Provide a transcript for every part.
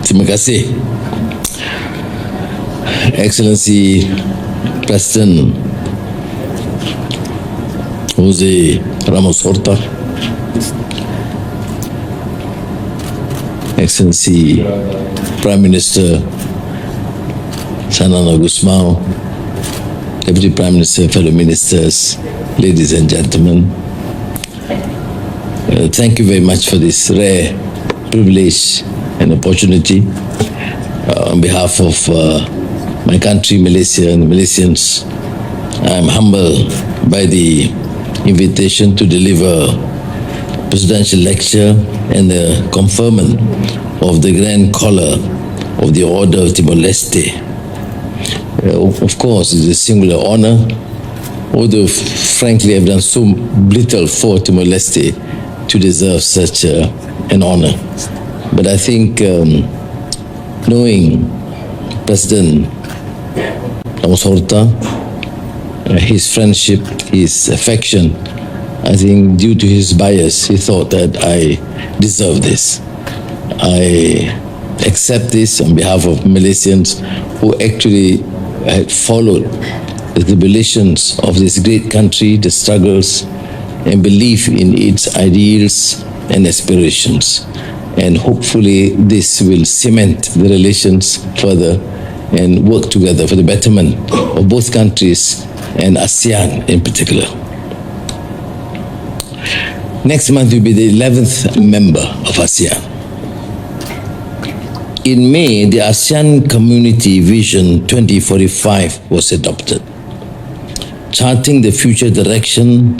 Terima kasih. Excellency Presiden Jose Ramos Horta, Excellency Prime Minister Sanana Gusmao, Deputy Prime Minister, fellow ministers, ladies and gentlemen, thank you very much for this rare privilege and opportunity. On behalf of my country, Malaysia, and Malaysians, I am humbled by the invitation to deliver presidential lecture and the conferment of the Grand Collar of the Order of Timor-Leste. Of course, it's a singular honor, although frankly I've done so little for Timor-Leste to deserve such an honor. But I think knowing President Ramos Horta, his friendship, his affection, I think due to his bias, he thought that I deserve this. I accept this on behalf of Malaysians who actually had followed the tribulations of this great country, the struggles and belief in its ideals and aspirations. And hopefully this will cement the relations further and work together for the betterment of both countries and ASEAN in particular. Next month will be the 11th member of ASEAN. In May, the ASEAN Community Vision 2045 was adopted, charting the future direction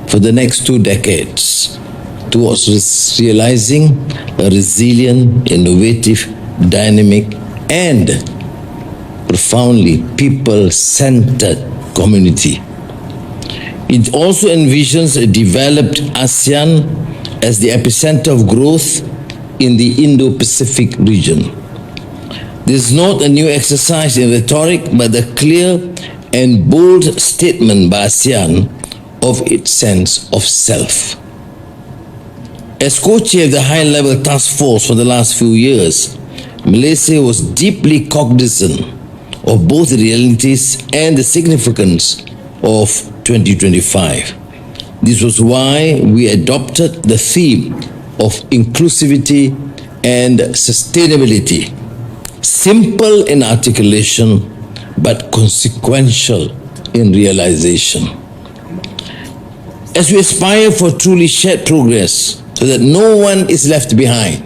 for the next 2 decades towards realizing a resilient, innovative, dynamic, and profoundly people-centered community. It also envisions a developed ASEAN as the epicenter of growth in the Indo-Pacific region. This is not a new exercise in rhetoric, but a clear and bold statement by ASEAN of its sense of self. As co-chair of the high-level task force for the last few years, Malaysia was deeply cognizant of both the realities and the significance of 2025. This was why we adopted the theme of inclusivity and sustainability, simple in articulation but consequential in realization. As we aspire for truly shared progress so that no one is left behind,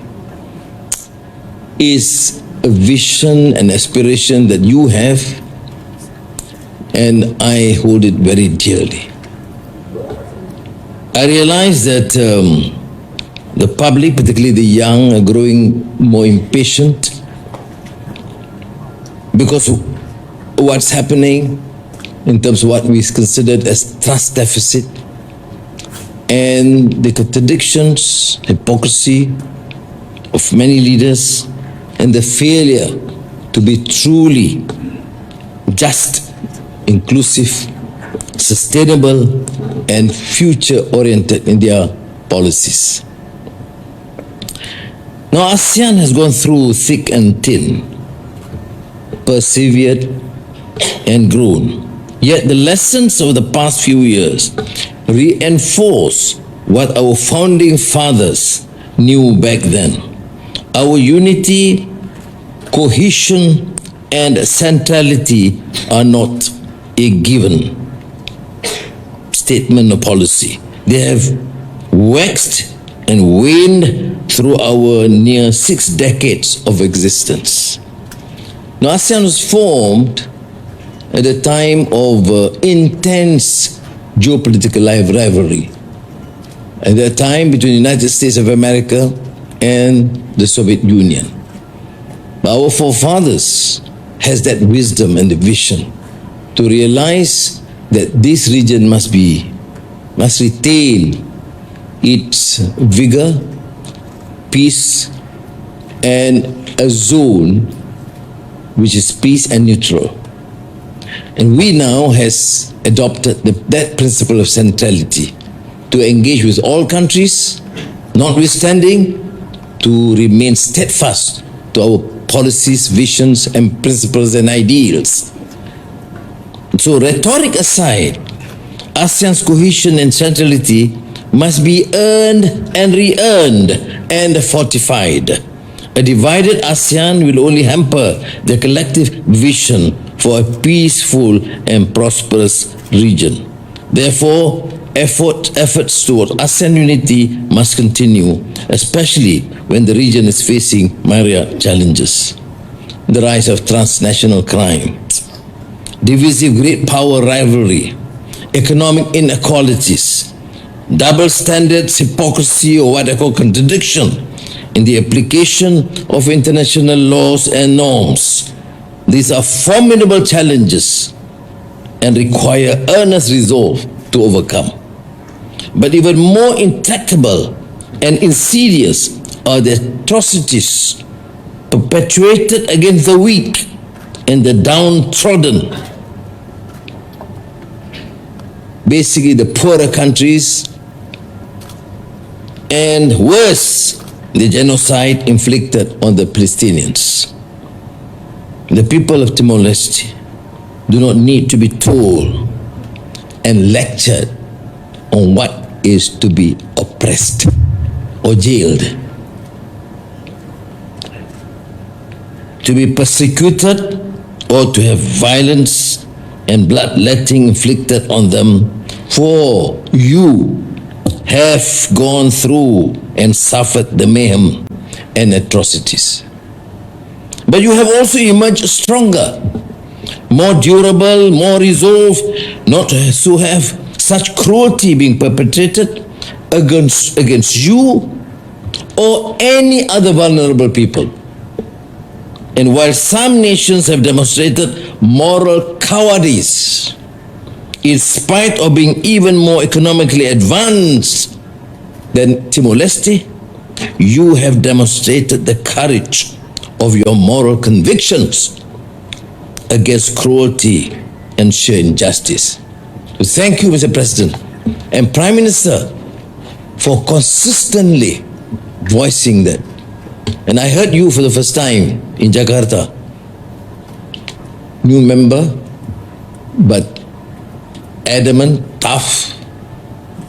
is a vision and aspiration that you have, and I hold it very dearly. I realize that the public, particularly the young, are growing more impatient because of what's happening in terms of what we considered as trust deficit and the contradictions, hypocrisy of many leaders, and the failure to be truly just, inclusive, sustainable, and future-oriented in their policies. Now, ASEAN has gone through thick and thin, persevered and grown. Yet the lessons of the past few years reinforce what our founding fathers knew back then. Our unity, cohesion, and centrality are not a given statement of policy. They have waxed and waned through our near 6 decades of existence. Now, ASEAN was formed at a time of intense geopolitical rivalry, at the time between the United States of America and the Soviet Union. Our forefathers has that wisdom and the vision to realize that this region must retain its vigor, peace, and a zone which is peace and neutral. And we now has adopted that principle of centrality to engage with all countries, notwithstanding to remain steadfast to our policies, visions, and principles and ideals. So, rhetoric aside, ASEAN's cohesion and centrality must be earned and re-earned and fortified. A divided ASEAN will only hamper the collective vision for a peaceful and prosperous region. Therefore, efforts toward ASEAN unity must continue, especially when the region is facing myriad challenges. The rise of transnational crime, divisive great power rivalry, economic inequalities, double standards, hypocrisy, or what I call contradiction in the application of international laws and norms. These are formidable challenges and require earnest resolve to overcome. But even more intractable and insidious are the atrocities perpetuated against the weak and the downtrodden. Basically, the poorer countries, and worse, the genocide inflicted on the Palestinians. The people of Timor-Leste do not need to be told and lectured on what is to be oppressed or jailed. To be persecuted or to have violence and bloodletting inflicted on them, for you have gone through and suffered the mayhem and atrocities. But you have also emerged stronger, more durable, more resolved, not to have such cruelty being perpetrated against you or any other vulnerable people. And while some nations have demonstrated moral cowardice, in spite of being even more economically advanced than Timor-Leste, you have demonstrated the courage of your moral convictions against cruelty and sheer injustice. So thank you, Mr. President and Prime Minister, for consistently voicing that. And I heard you for the first time in Jakarta. New member, but adamant, tough,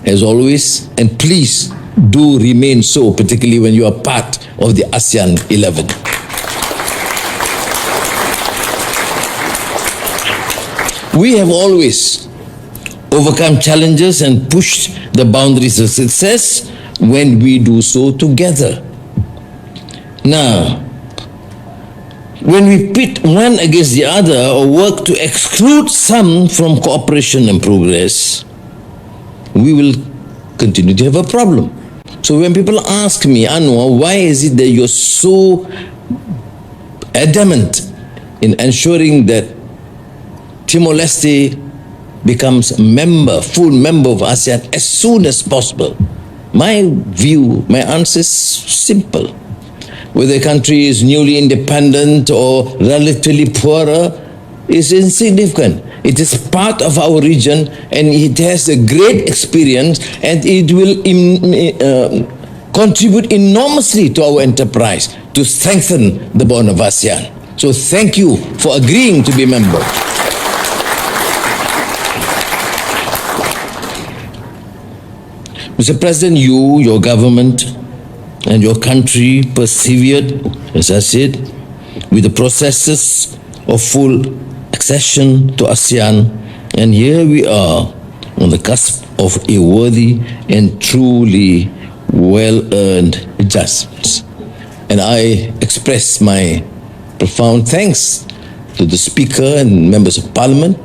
as always, and please do remain so, particularly when you are part of the ASEAN 11. We have always overcome challenges and pushed the boundaries of success when we do so together. Now, when we pit one against the other or work to exclude some from cooperation and progress, we will continue to have a problem. So when people ask me, Anwar, why is it that you're so adamant in ensuring that Timor-Leste becomes a full member of ASEAN as soon as possible? My view, my answer is simple. Whether a country is newly independent or relatively poorer is insignificant. It is part of our region and it has a great experience and it will contribute enormously to our enterprise to strengthen the bond of ASEAN. So thank you for agreeing to be a member. Mr. President, you, your government, and your country persevered, as I said, with the processes of full accession to ASEAN, and here we are on the cusp of a worthy and truly well-earned adjustments. And I express my profound thanks to the Speaker and members of Parliament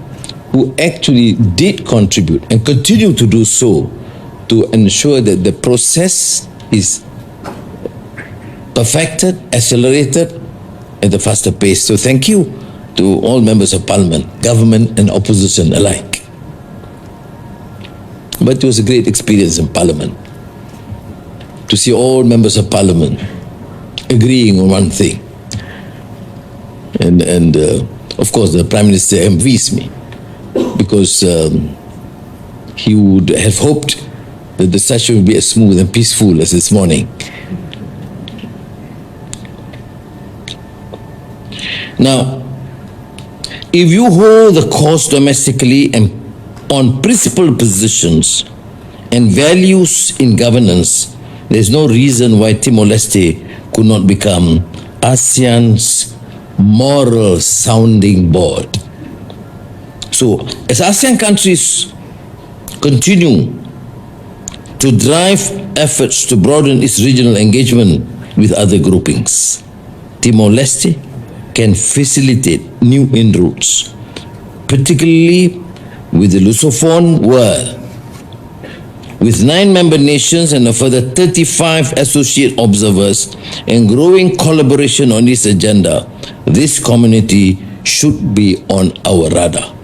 who actually did contribute and continue to do so to ensure that the process is perfected, accelerated at a faster pace. So thank you to all members of Parliament, government and opposition alike. But it was a great experience in Parliament to see all members of Parliament agreeing on one thing. And of course the Prime Minister envies me because he would have hoped that the session would be as smooth and peaceful as this morning. Now, if you hold the cause domestically and on principled positions and values in governance, there's no reason why Timor-Leste could not become ASEAN's moral sounding board. So, as ASEAN countries continue to drive efforts to broaden its regional engagement with other groupings, Timor-Leste can facilitate new inroads, particularly with the Lusophone world. With 9 member nations and a further 35 associate observers and growing collaboration on this agenda, this community should be on our radar.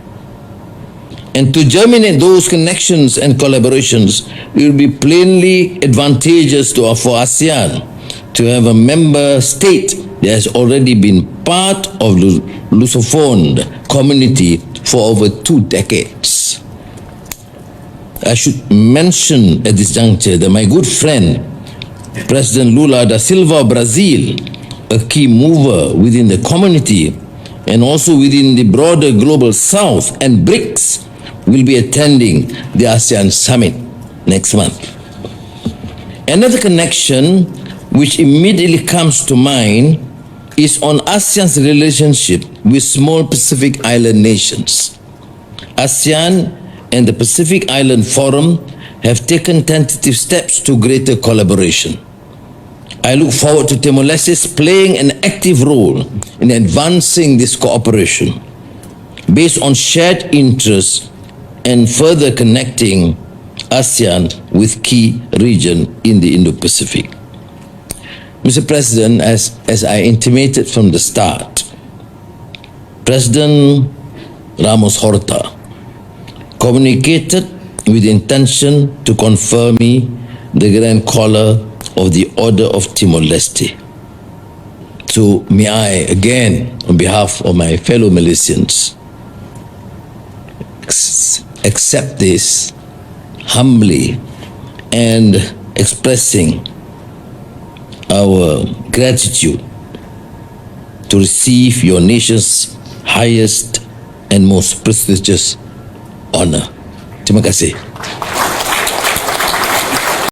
And to germinate those connections and collaborations, it will be plainly advantageous for ASEAN to have a member state that has already been part of the Lusophone community for over 2 decades. I should mention at this juncture that my good friend, President Lula da Silva of Brazil, a key mover within the community and also within the broader global south and BRICS, will be attending the ASEAN Summit next month. Another connection which immediately comes to mind is on ASEAN's relationship with small Pacific Island nations. ASEAN and the Pacific Island Forum have taken tentative steps to greater collaboration. I look forward to Timor-Leste playing an active role in advancing this cooperation based on shared interests and further connecting ASEAN with key regions in the Indo-Pacific. Mr. President, as I intimated from the start, President Ramos Horta communicated with the intention to confer me the Grand Collar of the Order of Timor-Leste. So may I again, on behalf of my fellow Malaysians, accept this humbly and expressing our gratitude to receive your nation's highest and most prestigious honor. Terima kasih.